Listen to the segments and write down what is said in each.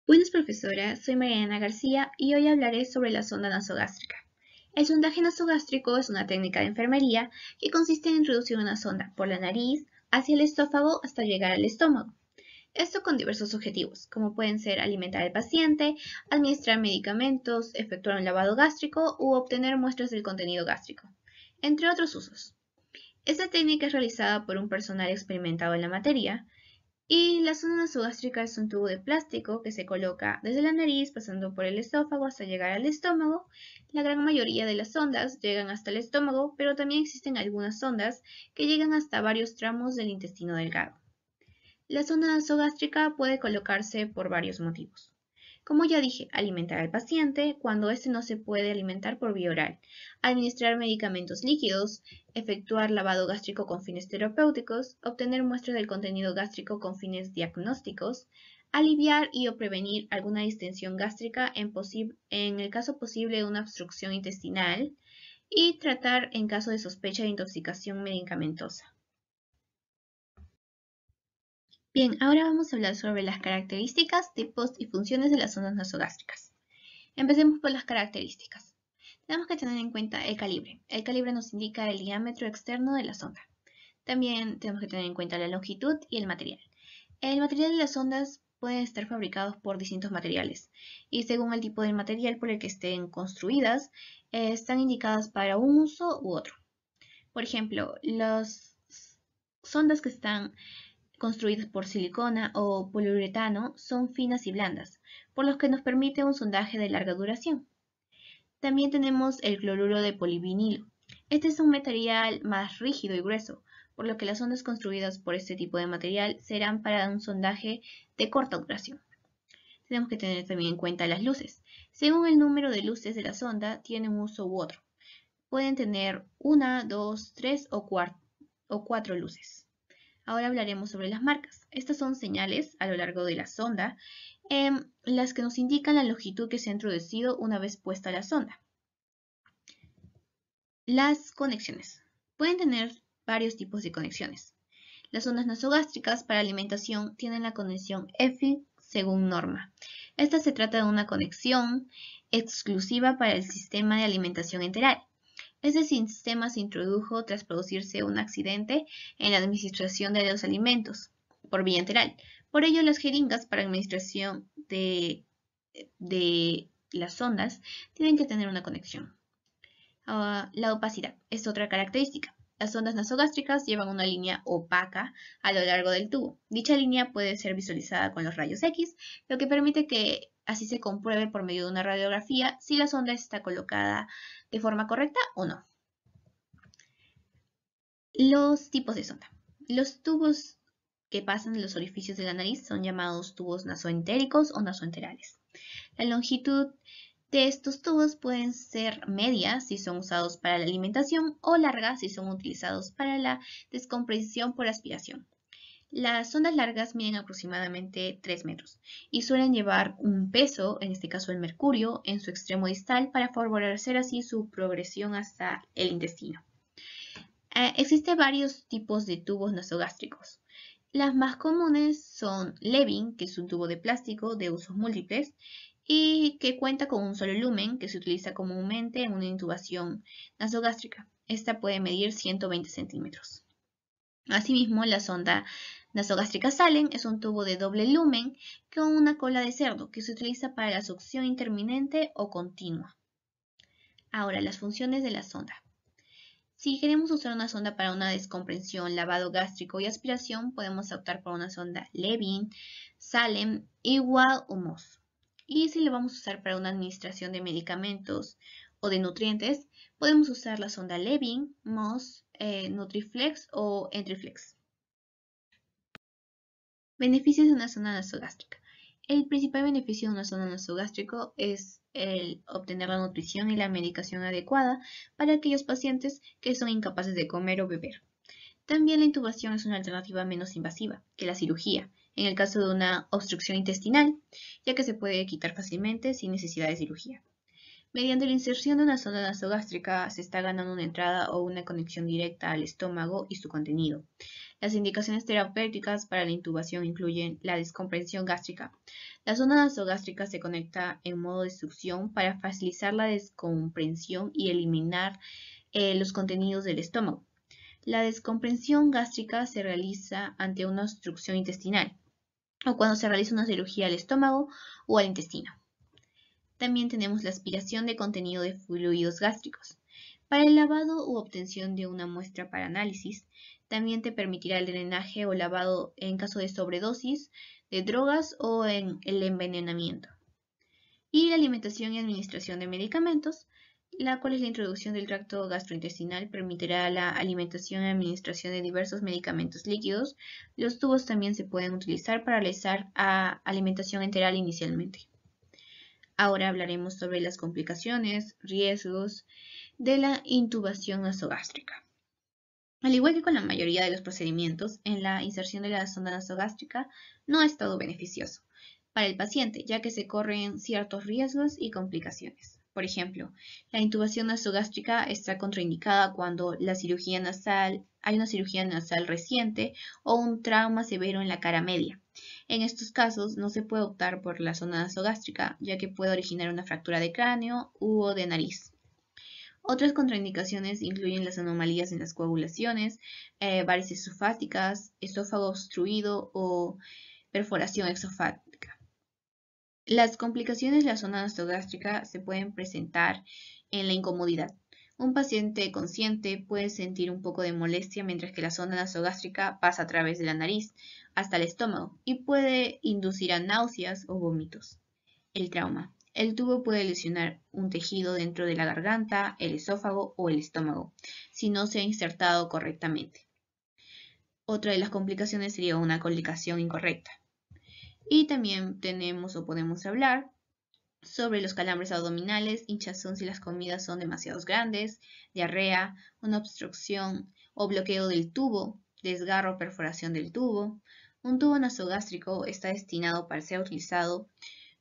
Buenas profesora, soy Mariana García y hoy hablaré sobre la sonda nasogástrica. El sondaje nasogástrico es una técnica de enfermería que consiste en introducir una sonda por la nariz hacia el esófago hasta llegar al estómago. Esto con diversos objetivos, como pueden ser alimentar al paciente, administrar medicamentos, efectuar un lavado gástrico u obtener muestras del contenido gástrico, entre otros usos. Esta técnica es realizada por un personal experimentado en la materia y la sonda nasogástrica es un tubo de plástico que se coloca desde la nariz pasando por el esófago hasta llegar al estómago. La gran mayoría de las sondas llegan hasta el estómago, pero también existen algunas sondas que llegan hasta varios tramos del intestino delgado. La sonda nasogástrica puede colocarse por varios motivos. Como ya dije, alimentar al paciente cuando éste no se puede alimentar por vía oral, administrar medicamentos líquidos, efectuar lavado gástrico con fines terapéuticos, obtener muestras del contenido gástrico con fines diagnósticos, aliviar y o prevenir alguna distensión gástrica en el caso posible una obstrucción intestinal y tratar en caso de sospecha de intoxicación medicamentosa. Bien, ahora vamos a hablar sobre las características, tipos y funciones de las sondas nasogástricas. Empecemos por las características. Tenemos que tener en cuenta el calibre. El calibre nos indica el diámetro externo de la sonda. También tenemos que tener en cuenta la longitud y el material. El material de las sondas pueden estar fabricados por distintos materiales y según el tipo de material por el que estén construidas, están indicadas para un uso u otro. Por ejemplo, las sondas que están construidas por silicona o poliuretano son finas y blandas, por lo que nos permite un sondaje de larga duración. También tenemos el cloruro de polivinilo. Este es un material más rígido y grueso, por lo que las sondas construidas por este tipo de material serán para un sondaje de corta duración. Tenemos que tener también en cuenta las luces. Según el número de luces de la sonda, tienen un uso u otro. Pueden tener una, dos, tres o cuatro luces. Ahora hablaremos sobre las marcas. Estas son señales a lo largo de la sonda, las que nos indican la longitud que se ha introducido una vez puesta la sonda. Las conexiones. Pueden tener varios tipos de conexiones. Las sondas nasogástricas para alimentación tienen la conexión EFI según norma. Esta se trata de una conexión exclusiva para el sistema de alimentación enteral. Este sistema se introdujo tras producirse un accidente en la administración de los alimentos por vía enteral. Por ello, las jeringas para administración de las sondas tienen que tener una conexión. La opacidad es otra característica. Las sondas nasogástricas llevan una línea opaca a lo largo del tubo. Dicha línea puede ser visualizada con los rayos X, lo que permite que así se compruebe por medio de una radiografía si la sonda está colocada de forma correcta o no. Los tipos de sonda. Los tubos que pasan de los orificios de la nariz son llamados tubos nasoentéricos o nasoenterales. La longitud de estos tubos pueden ser medias si son usados para la alimentación o largas si son utilizados para la descompresión por aspiración. Las sondas largas miden aproximadamente 3 metros y suelen llevar un peso, en este caso el mercurio, en su extremo distal para favorecer así su progresión hasta el intestino. Existen varios tipos de tubos nasogástricos. Las más comunes son Levin, que es un tubo de plástico de usos múltiples y que cuenta con un solo lumen que se utiliza comúnmente en una intubación nasogástrica. Esta puede medir 120 centímetros. Asimismo, la sonda nasogástrica Salem es un tubo de doble lumen con una cola de cerdo que se utiliza para la succión intermitente o continua. Ahora, las funciones de la sonda. Si queremos usar una sonda para una descompresión, lavado gástrico y aspiración, podemos optar por una sonda Levin, Salem, Igual o Moss. Y si lo vamos a usar para una administración de medicamentos o de nutrientes, podemos usar la sonda Levin, Moss, Nutriflex o Entriflex. Beneficios de una sonda nasogástrica. El principal beneficio de una sonda nasogástrico es el obtener la nutrición y la medicación adecuada para aquellos pacientes que son incapaces de comer o beber. También la intubación es una alternativa menos invasiva que la cirugía, en el caso de una obstrucción intestinal, ya que se puede quitar fácilmente sin necesidad de cirugía. Mediante la inserción de una sonda nasogástrica se está ganando una entrada o una conexión directa al estómago y su contenido. Las indicaciones terapéuticas para la intubación incluyen la descompresión gástrica. La sonda nasogástrica se conecta en modo de succión para facilitar la descompresión y eliminar los contenidos del estómago. La descompresión gástrica se realiza ante una obstrucción intestinal o cuando se realiza una cirugía al estómago o al intestino. También tenemos la aspiración de contenido de fluidos gástricos. Para el lavado u obtención de una muestra para análisis, también te permitirá el drenaje o lavado en caso de sobredosis de drogas o en el envenenamiento. Y la alimentación y administración de medicamentos, la cual es la introducción del tracto gastrointestinal, permitirá la alimentación y administración de diversos medicamentos líquidos. Los tubos también se pueden utilizar para realizar alimentación enteral inicialmente. Ahora hablaremos sobre las complicaciones, riesgos de la intubación nasogástrica. Al igual que con la mayoría de los procedimientos, en la inserción de la sonda nasogástrica no es todo beneficioso para el paciente, ya que se corren ciertos riesgos y complicaciones. Por ejemplo, la intubación nasogástrica está contraindicada cuando hay una cirugía nasal reciente o un trauma severo en la cara media. En estos casos no se puede optar por la sonda nasogástrica, ya que puede originar una fractura de cráneo u de nariz. Otras contraindicaciones incluyen las anomalías en las coagulaciones, varices esofágicas, esófago obstruido o perforación exofágica. Las complicaciones de la sonda nasogástrica se pueden presentar en la incomodidad. Un paciente consciente puede sentir un poco de molestia mientras que la sonda nasogástrica pasa a través de la nariz hasta el estómago y puede inducir a náuseas o vómitos. El trauma. El tubo puede lesionar un tejido dentro de la garganta, el esófago o el estómago, si no se ha insertado correctamente. Otra de las complicaciones sería una colocación incorrecta. Y también podemos hablar sobre los calambres abdominales, hinchazón si las comidas son demasiado grandes, diarrea, una obstrucción o bloqueo del tubo, desgarro o perforación del tubo. Un tubo nasogástrico está destinado para ser utilizado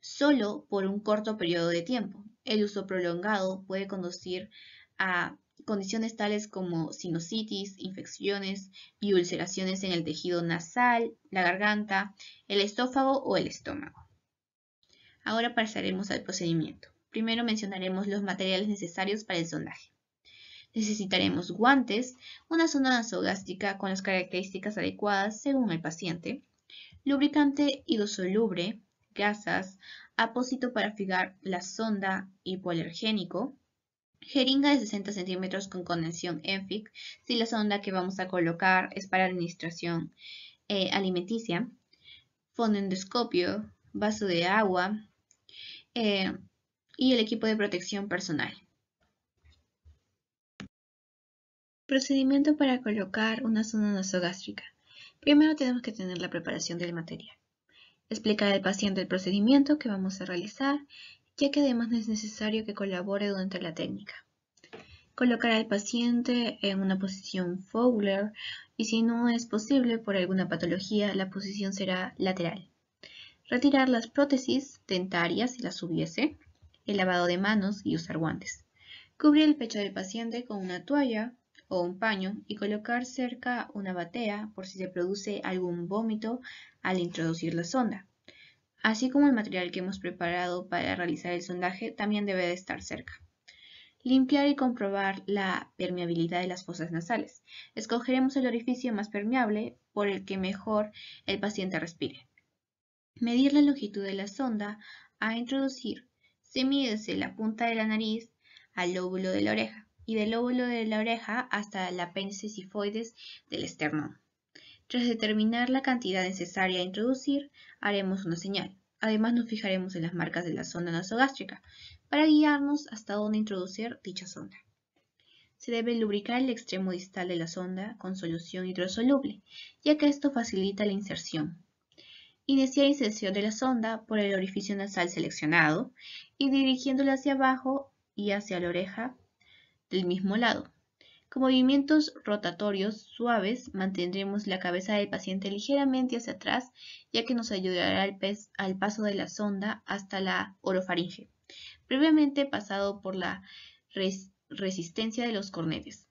solo por un corto periodo de tiempo. El uso prolongado puede conducir a condiciones tales como sinusitis, infecciones y ulceraciones en el tejido nasal, la garganta, el esófago o el estómago. Ahora pasaremos al procedimiento. Primero mencionaremos los materiales necesarios para el sondaje. Necesitaremos guantes, una sonda nasogástrica con las características adecuadas según el paciente, lubricante hidrosoluble, gasas, apósito para fijar la sonda, hipoalergénico, jeringa de 60 centímetros con condensación ENFIC si la sonda que vamos a colocar es para administración alimenticia, fonendoscopio, vaso de agua y el equipo de protección personal. Procedimiento para colocar una sonda nasogástrica. Primero tenemos que tener la preparación del material. Explicar al paciente el procedimiento que vamos a realizar, ya que además es necesario que colabore durante la técnica. Colocar al paciente en una posición Fowler y si no es posible por alguna patología, la posición será lateral. Retirar las prótesis dentarias si las hubiese, el lavado de manos y usar guantes. Cubrir el pecho del paciente con una toalla o un paño y colocar cerca una batea por si se produce algún vómito al introducir la sonda. Así como el material que hemos preparado para realizar el sondaje también debe de estar cerca. Limpiar y comprobar la permeabilidad de las fosas nasales. Escogeremos el orificio más permeable por el que mejor el paciente respire. Medir la longitud de la sonda a introducir. Se mide desde la punta de la nariz al lóbulo de la oreja y del lóbulo de la oreja hasta el apéndice sifoides del esternón. Tras determinar la cantidad necesaria a introducir, haremos una señal. Además nos fijaremos en las marcas de la sonda nasogástrica para guiarnos hasta dónde introducir dicha sonda. Se debe lubricar el extremo distal de la sonda con solución hidrosoluble, ya que esto facilita la inserción. Iniciar inserción de la sonda por el orificio nasal seleccionado y dirigiéndola hacia abajo y hacia la oreja del mismo lado. Con movimientos rotatorios suaves mantendremos la cabeza del paciente ligeramente hacia atrás, ya que nos ayudará al paso de la sonda hasta la orofaringe. previamente pasado por la resistencia de los cornetes.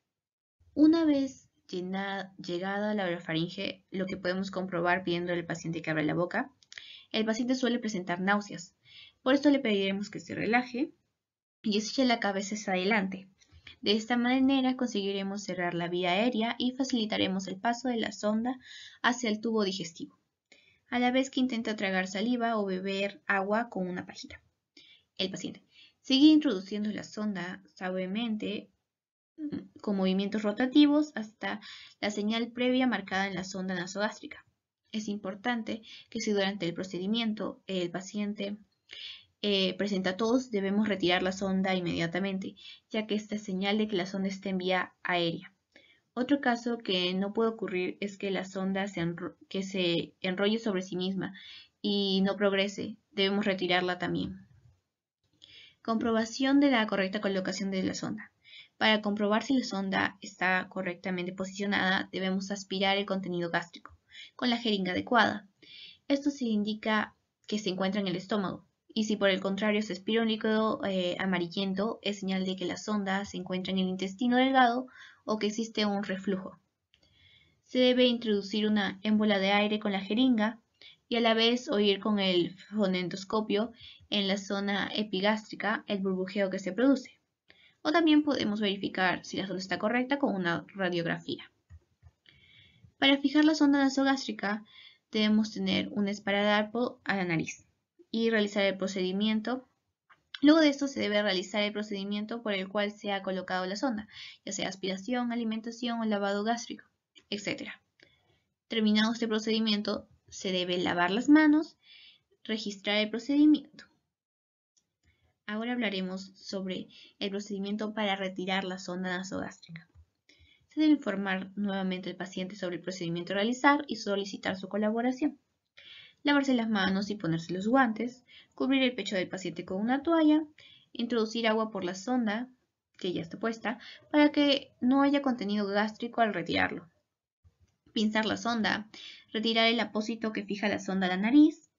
Una vez llegada a la orofaringe, lo que podemos comprobar pidiendo al paciente que abra la boca, el paciente suele presentar náuseas. Por esto le pediremos que se relaje y eche la cabeza hacia adelante. De esta manera conseguiremos cerrar la vía aérea y facilitaremos el paso de la sonda hacia el tubo digestivo, a la vez que intenta tragar saliva o beber agua con una pajita. El paciente sigue introduciendo la sonda suavemente con movimientos rotativos hasta la señal previa marcada en la sonda nasogástrica. Es importante que si durante el procedimiento el paciente presenta tos, debemos retirar la sonda inmediatamente, ya que esta es señal de que la sonda está en vía aérea. Otro caso que no puede ocurrir es que la sonda se enrolle sobre sí misma y no progrese. Debemos retirarla también. Comprobación de la correcta colocación de la sonda. Para comprobar si la sonda está correctamente posicionada, debemos aspirar el contenido gástrico con la jeringa adecuada. Esto se indica que se encuentra en el estómago, y si por el contrario se aspira un líquido amarillento, es señal de que la sonda se encuentra en el intestino delgado o que existe un reflujo. Se debe introducir una émbola de aire con la jeringa y a la vez oír con el fonendoscopio en la zona epigástrica el burbujeo que se produce. O también podemos verificar si la sonda está correcta con una radiografía. Para fijar la sonda nasogástrica debemos tener un esparadrapo a la nariz y realizar el procedimiento. Luego de esto se debe realizar el procedimiento por el cual se ha colocado la sonda, ya sea aspiración, alimentación o lavado gástrico, etc. Terminado este procedimiento, se debe lavar las manos, registrar el procedimiento. Ahora hablaremos sobre el procedimiento para retirar la sonda nasogástrica. Se debe informar nuevamente al paciente sobre el procedimiento a realizar y solicitar su colaboración. Lavarse las manos y ponerse los guantes, cubrir el pecho del paciente con una toalla, introducir agua por la sonda, que ya está puesta, para que no haya contenido gástrico al retirarlo. Pinzar la sonda, retirar el apósito que fija la sonda a la nariz,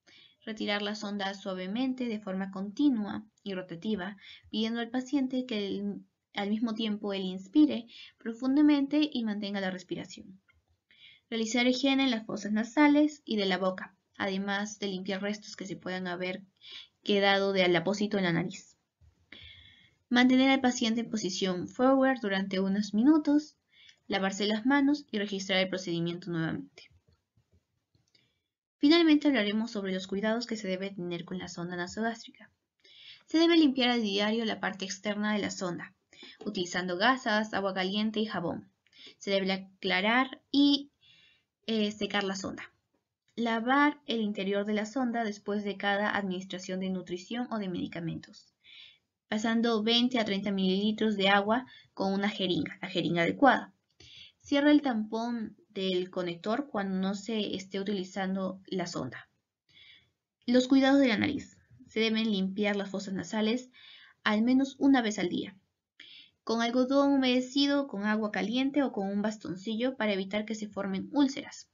retirar la sonda suavemente de forma continua y rotativa, pidiendo al paciente que al mismo tiempo él inspire profundamente y mantenga la respiración. Realizar higiene en las fosas nasales y de la boca, además de limpiar restos que se puedan haber quedado del apósito en la nariz. Mantener al paciente en posición forward durante unos minutos, lavarse las manos y registrar el procedimiento nuevamente. Finalmente hablaremos sobre los cuidados que se debe tener con la sonda nasogástrica. Se debe limpiar a diario la parte externa de la sonda, utilizando gasas, agua caliente y jabón. Se debe aclarar y secar la sonda. Lavar el interior de la sonda después de cada administración de nutrición o de medicamentos, pasando 20 a 30 mililitros de agua con una jeringa, la jeringa adecuada. Cierra el tampón del conector cuando no se esté utilizando la sonda. Los cuidados de la nariz. Se deben limpiar las fosas nasales al menos una vez al día, con algodón humedecido, con agua caliente o con un bastoncillo para evitar que se formen úlceras.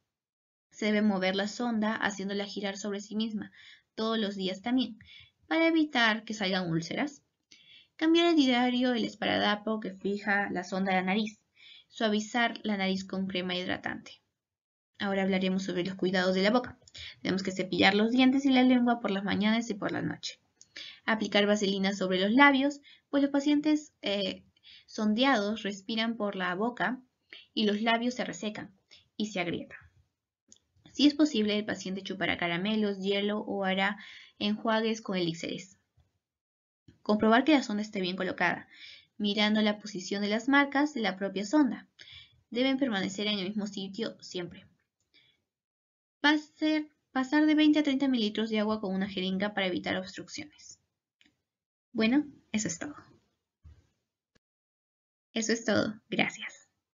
Se debe mover la sonda haciéndola girar sobre sí misma todos los días también, para evitar que salgan úlceras. Cambiar a diario el esparadrapo que fija la sonda a la nariz. Suavizar la nariz con crema hidratante. Ahora hablaremos sobre los cuidados de la boca. Tenemos que cepillar los dientes y la lengua por las mañanas y por la noche. Aplicar vaselina sobre los labios, pues los pacientes sondeados respiran por la boca y los labios se resecan y se agrietan. Si es posible, el paciente chupará caramelos, hielo o hará enjuagues con elixires. Comprobar que la sonda esté bien colocada, mirando la posición de las marcas de la propia sonda. Deben permanecer en el mismo sitio siempre. Pasar de 20 a 30 mililitros de agua con una jeringa para evitar obstrucciones. Bueno, eso es todo. Eso es todo. Gracias.